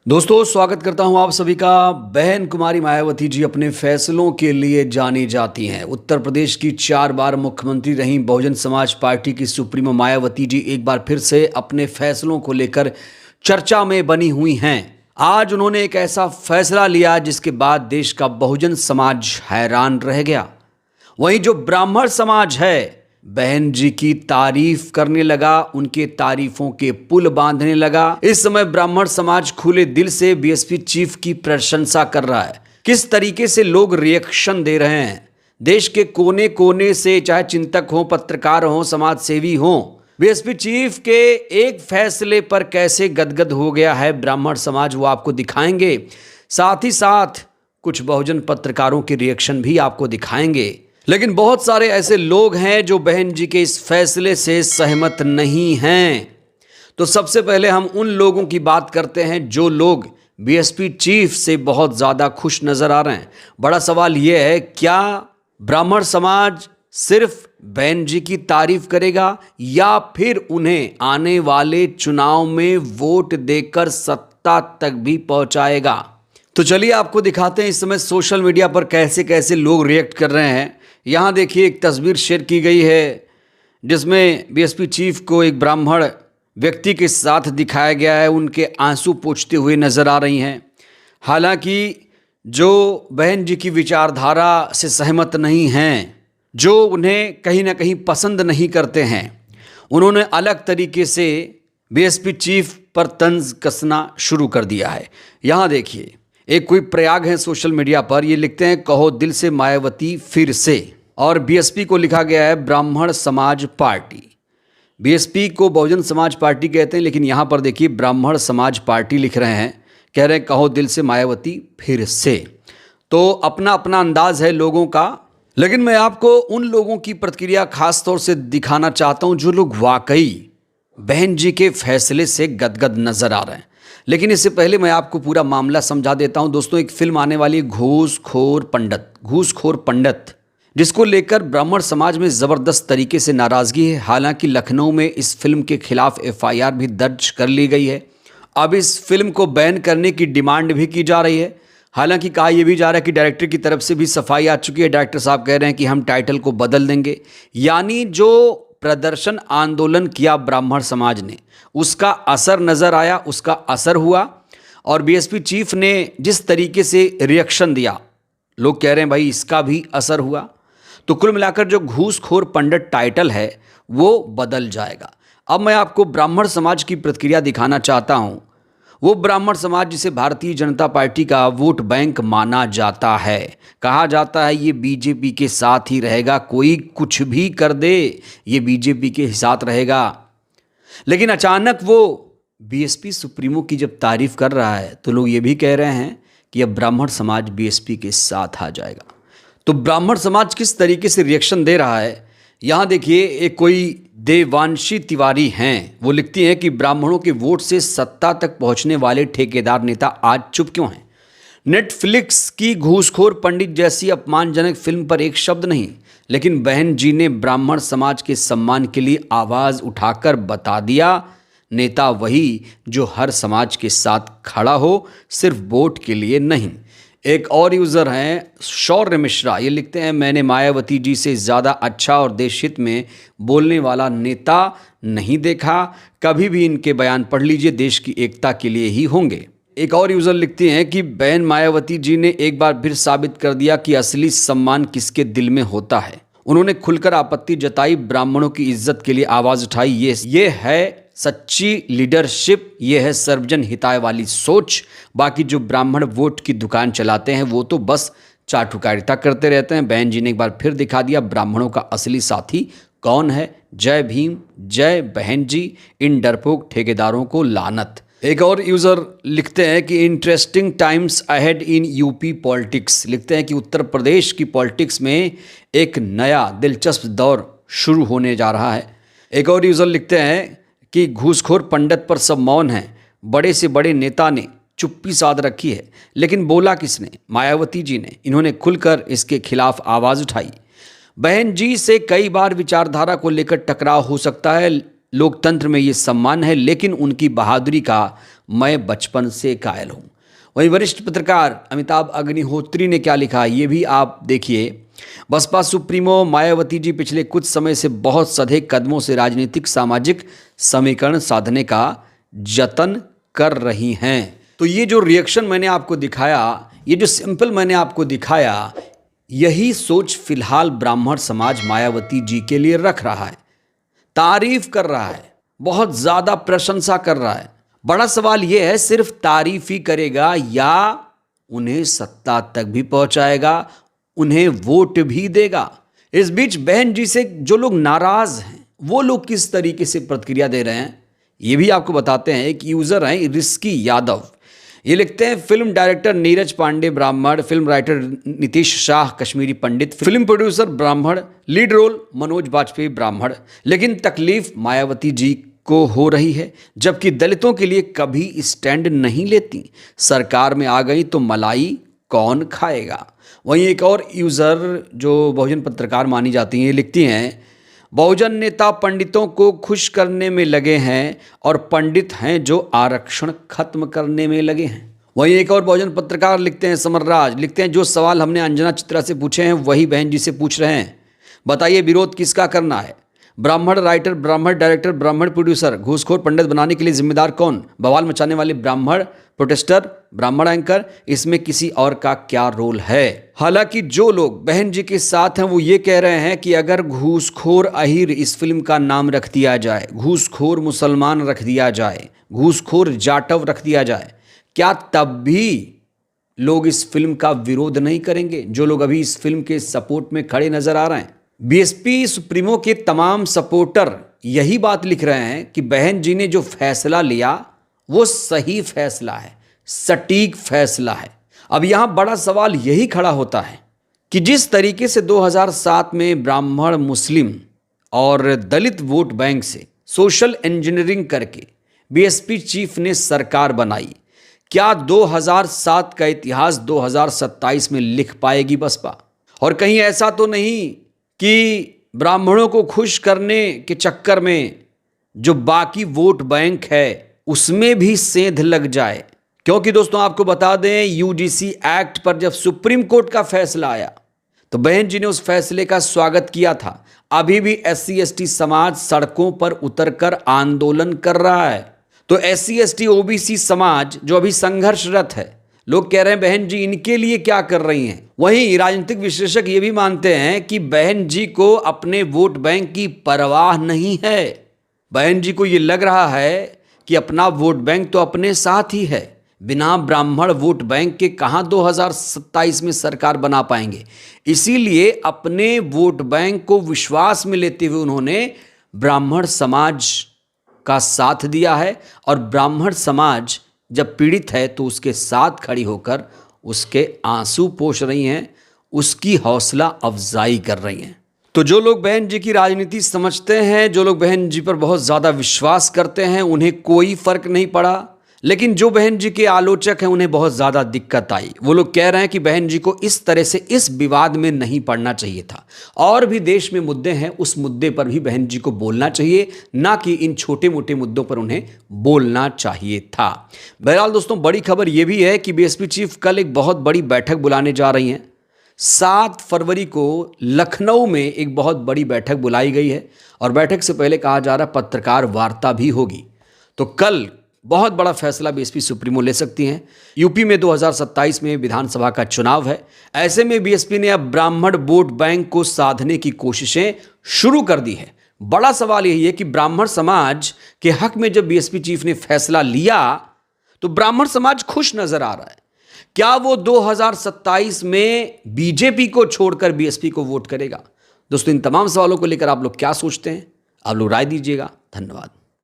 दोस्तों स्वागत करता हूं आप सभी का। बहन कुमारी मायावती जी अपने फैसलों के लिए जानी जाती हैं। उत्तर प्रदेश की 4 बार मुख्यमंत्री रहीं बहुजन समाज पार्टी की सुप्रीमो मायावती जी एक बार फिर से अपने फैसलों को लेकर चर्चा में बनी हुई हैं। आज उन्होंने एक ऐसा फैसला लिया जिसके बाद देश का बहुजन समाज हैरान रह गया। वहीं जो ब्राह्मण समाज है बहन जी की तारीफ करने लगा, उनके तारीफों के पुल बांधने लगा। इस समय ब्राह्मण समाज खुले दिल से बीएसपी चीफ की प्रशंसा कर रहा है। किस तरीके से लोग रिएक्शन दे रहे हैं, देश के कोने कोने से, चाहे चिंतक हो, पत्रकार हो, समाज सेवी हो, बीएसपी चीफ के एक फैसले पर कैसे गदगद हो गया है ब्राह्मण समाज, वो आपको दिखाएंगे। साथ ही साथ कुछ बहुजन पत्रकारों के रिएक्शन भी आपको दिखाएंगे। लेकिन बहुत सारे ऐसे लोग हैं जो बहन जी के इस फैसले से सहमत नहीं हैं। तो सबसे पहले हम उन लोगों की बात करते हैं जो लोग बीएसपी चीफ से बहुत ज़्यादा खुश नज़र आ रहे हैं। बड़ा सवाल यह है, क्या ब्राह्मण समाज सिर्फ बहन जी की तारीफ करेगा या फिर उन्हें आने वाले चुनाव में वोट देकर सत्ता तक भी पहुंचाएगा? तो चलिए आपको दिखाते हैं इस समय सोशल मीडिया पर कैसे कैसे लोग रिएक्ट कर रहे हैं। यहाँ देखिए एक तस्वीर शेयर की गई है जिसमें बीएसपी चीफ को एक ब्राह्मण व्यक्ति के साथ दिखाया गया है। उनके आंसू पोंछते हुए नजर आ रही हैं। हालांकि जो बहन जी की विचारधारा से सहमत नहीं हैं, जो उन्हें कहीं ना कहीं पसंद नहीं करते हैं, उन्होंने अलग तरीके से बीएसपी चीफ पर तंज कसना शुरू कर दिया है। यहाँ देखिए एक कोई प्रयाग है सोशल मीडिया पर, ये लिखते हैं कहो दिल से मायावती फिर से, और बीएसपी को लिखा गया है ब्राह्मण समाज पार्टी। बीएसपी को बहुजन समाज पार्टी कहते हैं, लेकिन यहाँ पर देखिए ब्राह्मण समाज पार्टी लिख रहे हैं, कह रहे हैं कहो दिल से मायावती फिर से। तो अपना अपना अंदाज है लोगों का। लेकिन मैं आपको उन लोगों की प्रतिक्रिया खास तौर से दिखाना चाहता हूँ जो लोग वाकई बहन जी के फैसले से गदगद नजर आ रहे हैं। लेकिन इससे पहले मैं आपको पूरा मामला समझा देता हूं। दोस्तों एक फिल्म आने वाली है घूसखोर पंडित, जिसको लेकर ब्राह्मण समाज में ज़बरदस्त तरीके से नाराज़गी है। हालांकि लखनऊ में इस फिल्म के खिलाफ एफआईआर भी दर्ज कर ली गई है। अब इस फिल्म को बैन करने की डिमांड भी की जा रही है। हालांकि कहा यह भी जा रहा है कि डायरेक्टर की तरफ से भी सफाई आ चुकी है। डायरेक्टर साहब कह रहे हैं कि हम टाइटल को बदल देंगे। यानी जो प्रदर्शन आंदोलन किया ब्राह्मण समाज ने, उसका असर नजर आया, उसका असर हुआ। और बीएसपी चीफ ने जिस तरीके से रिएक्शन दिया, लोग कह रहे हैं भाई इसका भी असर हुआ। तो कुल मिलाकर जो घूसखोर पंडित टाइटल है वो बदल जाएगा। अब मैं आपको ब्राह्मण समाज की प्रतिक्रिया दिखाना चाहता हूं। वो ब्राह्मण समाज जिसे भारतीय जनता पार्टी का वोट बैंक माना जाता है। कहा जाता है ये बीजेपी के साथ ही रहेगा, कोई कुछ भी कर दे ये बीजेपी के साथ रहेगा। लेकिन अचानक वो बीएसपी सुप्रीमो की जब तारीफ कर रहा है तो लोग ये भी कह रहे हैं कि अब ब्राह्मण समाज बीएसपी के साथ आ जाएगा। तो ब्राह्मण समाज किस तरीके से रिएक्शन दे रहा है, यहाँ देखिए एक कोई देवांशी तिवारी हैं, वो लिखती हैं कि ब्राह्मणों के वोट से सत्ता तक पहुंचने वाले ठेकेदार नेता आज चुप क्यों हैं? नेटफ्लिक्स की घूसखोर पंडित जैसी अपमानजनक फिल्म पर एक शब्द नहीं, लेकिन बहन जी ने ब्राह्मण समाज के सम्मान के लिए आवाज़ उठाकर बता दिया नेता वही जो हर समाज के साथ खड़ा हो, सिर्फ वोट के लिए नहीं। एक और यूज़र हैं शौर्य मिश्रा, ये लिखते हैं मैंने मायावती जी से ज़्यादा अच्छा और देश हित में बोलने वाला नेता नहीं देखा। कभी भी इनके बयान पढ़ लीजिए, देश की एकता के लिए ही होंगे। एक और यूज़र लिखते हैं कि बहन मायावती जी ने एक बार फिर साबित कर दिया कि असली सम्मान किसके दिल में होता है। उन्होंने खुलकर आपत्ति जताई, ब्राह्मणों की इज्जत के लिए आवाज़ उठाई। ये है सच्ची लीडरशिप, ये है सर्वजन हिताय वाली सोच। बाकी जो ब्राह्मण वोट की दुकान चलाते हैं वो तो बस चाटुकारिता करते रहते हैं। बहन जी ने एक बार फिर दिखा दिया ब्राह्मणों का असली साथी कौन है। जय भीम, जय बहन जी, इन डरपोक ठेकेदारों को लानत। एक और यूज़र लिखते हैं कि interesting times ahead in UP politics, लिखते हैं कि उत्तर प्रदेश की पॉलिटिक्स में एक नया दिलचस्प दौर शुरू होने जा रहा है। एक और यूज़र लिखते हैं कि घूसखोर पंडित पर सब मौन हैं, बड़े से बड़े नेता ने चुप्पी साध रखी है, लेकिन बोला किसने? मायावती जी ने। इन्होंने खुलकर इसके खिलाफ आवाज़ उठाई। बहन जी से कई बार विचारधारा को लेकर टकराव हो सकता है, लोकतंत्र में ये सम्मान है, लेकिन उनकी बहादुरी का मैं बचपन से कायल हूँ। वहीं वरिष्ठ पत्रकार अमिताभ अग्निहोत्री ने क्या लिखा, ये भी आप देखिए। बसपा सुप्रीमो मायावती जी पिछले कुछ समय से बहुत सधे कदमों से राजनीतिक सामाजिक समीकरण साधने का जतन कर रही हैं। तो ये जो रिएक्शन मैंने आपको दिखाया, ये जो सिंपल मैंने आपको दिखाया, यही सोच फिलहाल ब्राह्मण समाज मायावती जी के लिए रख रहा है, तारीफ कर रहा है, बहुत ज्यादा प्रशंसा कर रहा है। बड़ा सवाल यह है, सिर्फ तारीफ ही करेगा या उन्हें सत्ता तक भी पहुंचाएगा, उन्हें वोट भी देगा। इस बीच बहन जी से जो लोग नाराज हैं, वो लोग किस तरीके से प्रतिक्रिया दे रहे हैं, ये भी आपको बताते हैं। एक यूजर हैं रिस्की यादव, ये लिखते हैं, फिल्म डायरेक्टर नीरज पांडे ब्राह्मण, फिल्म राइटर नीतीश शाह कश्मीरी पंडित, फिल्म प्रोड्यूसर ब्राह्मण, लीड रोल मनोज बाजपेयी ब्राह्मण, लेकिन तकलीफ मायावती जी को हो रही है, जबकि दलितों के लिए कभी स्टैंड नहीं लेती। सरकार में आ गई तो मलाई कौन खाएगा। वहीं एक और यूज़र जो बहुजन पत्रकार मानी जाती हैं, लिखती हैं, बहुजन नेता पंडितों को खुश करने में लगे हैं और पंडित हैं जो आरक्षण खत्म करने में लगे हैं। वहीं एक और बहुजन पत्रकार लिखते हैं, समरराज लिखते हैं, जो सवाल हमने अंजना चित्रा से पूछे हैं वही बहन जी से पूछ रहे हैं, बताइए विरोध किसका करना है। ब्राह्मण राइटर, ब्राह्मण डायरेक्टर, ब्राह्मण प्रोड्यूसर, घूसखोर पंडित बनाने के लिए जिम्मेदार कौन, बवाल मचाने वाले ब्राह्मण प्रोटेस्टर, ब्राह्मण एंकर, इसमें किसी और का क्या रोल है। हालांकि जो लोग बहन जी के साथ हैं वो ये कह रहे हैं कि अगर घूसखोर अहीर इस फिल्म का नाम रख दिया जाए, घूसखोर मुसलमान रख दिया जाए, घूसखोर जाटव रख दिया जाए, क्या तब भी लोग इस फिल्म का विरोध नहीं करेंगे, जो लोग अभी इस फिल्म के सपोर्ट में खड़े नजर आ रहे हैं। बीएसपी सुप्रीमो के तमाम सपोर्टर यही बात लिख रहे हैं कि बहन जी ने जो फैसला लिया वो सही फैसला है, सटीक फैसला है। अब यहां बड़ा सवाल यही खड़ा होता है कि जिस तरीके से 2007 में ब्राह्मण, मुस्लिम और दलित वोट बैंक से सोशल इंजीनियरिंग करके बीएसपी चीफ ने सरकार बनाई, क्या 2007 का इतिहास 2027 में लिख पाएगी बसपा। और कहीं ऐसा तो नहीं कि ब्राह्मणों को खुश करने के चक्कर में जो बाकी वोट बैंक है उसमें भी सेंध लग जाए। क्योंकि दोस्तों आपको बता दें, यूजीसी एक्ट पर जब सुप्रीम कोर्ट का फैसला आया तो बहन जी ने उस फैसले का स्वागत किया था। अभी भी एससी एसटी समाज सड़कों पर उतरकर आंदोलन कर रहा है। तो एससी एसटी ओबीसी समाज जो अभी संघर्षरत है, लोग कह रहे हैं बहन जी इनके लिए क्या कर रही हैं। वहीं राजनीतिक विश्लेषक ये भी मानते हैं कि बहन जी को अपने वोट बैंक की परवाह नहीं है। बहन जी को ये लग रहा है कि अपना वोट बैंक तो अपने साथ ही है, बिना ब्राह्मण वोट बैंक के कहां 2027 में सरकार बना पाएंगे। इसीलिए अपने वोट बैंक को विश्वास में लेते हुए उन्होंने ब्राह्मण समाज का साथ दिया है, और ब्राह्मण समाज जब पीड़ित है तो उसके साथ खड़ी होकर उसके आंसू पोंछ रही हैं, उसकी हौसला अफजाई कर रही हैं। तो जो लोग बहन जी की राजनीति समझते हैं, जो लोग बहन जी पर बहुत ज़्यादा विश्वास करते हैं, उन्हें कोई फर्क नहीं पड़ा। लेकिन जो बहन जी के आलोचक हैं उन्हें बहुत ज़्यादा दिक्कत आई। वो लोग कह रहे हैं कि बहन जी को इस तरह से इस विवाद में नहीं पड़ना चाहिए था, और भी देश में मुद्दे हैं, उस मुद्दे पर भी बहन जी को बोलना चाहिए, ना कि इन छोटे मोटे मुद्दों पर उन्हें बोलना चाहिए था। बहरहाल दोस्तों, बड़ी खबर यह भी है कि बीएसपी चीफ कल एक बहुत बड़ी बैठक बुलाने जा रही हैं। 7 फरवरी को लखनऊ में एक बहुत बड़ी बैठक बुलाई गई है, और बैठक से पहले कहा जा रहा पत्रकार वार्ता भी होगी। तो कल बहुत बड़ा फैसला बीएसपी सुप्रीमो ले सकती हैं। यूपी में 2027 में विधानसभा का चुनाव है। ऐसे में बीएसपी ने अब ब्राह्मण वोट बैंक को साधने की कोशिशें शुरू कर दी है। बड़ा सवाल यही है कि ब्राह्मण समाज के हक में जब बीएसपी चीफ ने फैसला लिया तो ब्राह्मण समाज खुश नजर आ रहा है। क्या वो 2027 में बीजेपी को छोड़कर बीएसपी को वोट करेगा? दोस्तों, इन तमाम सवालों को लेकर आप लोग क्या सोचते हैं? आप लोग राय दीजिएगा। धन्यवाद।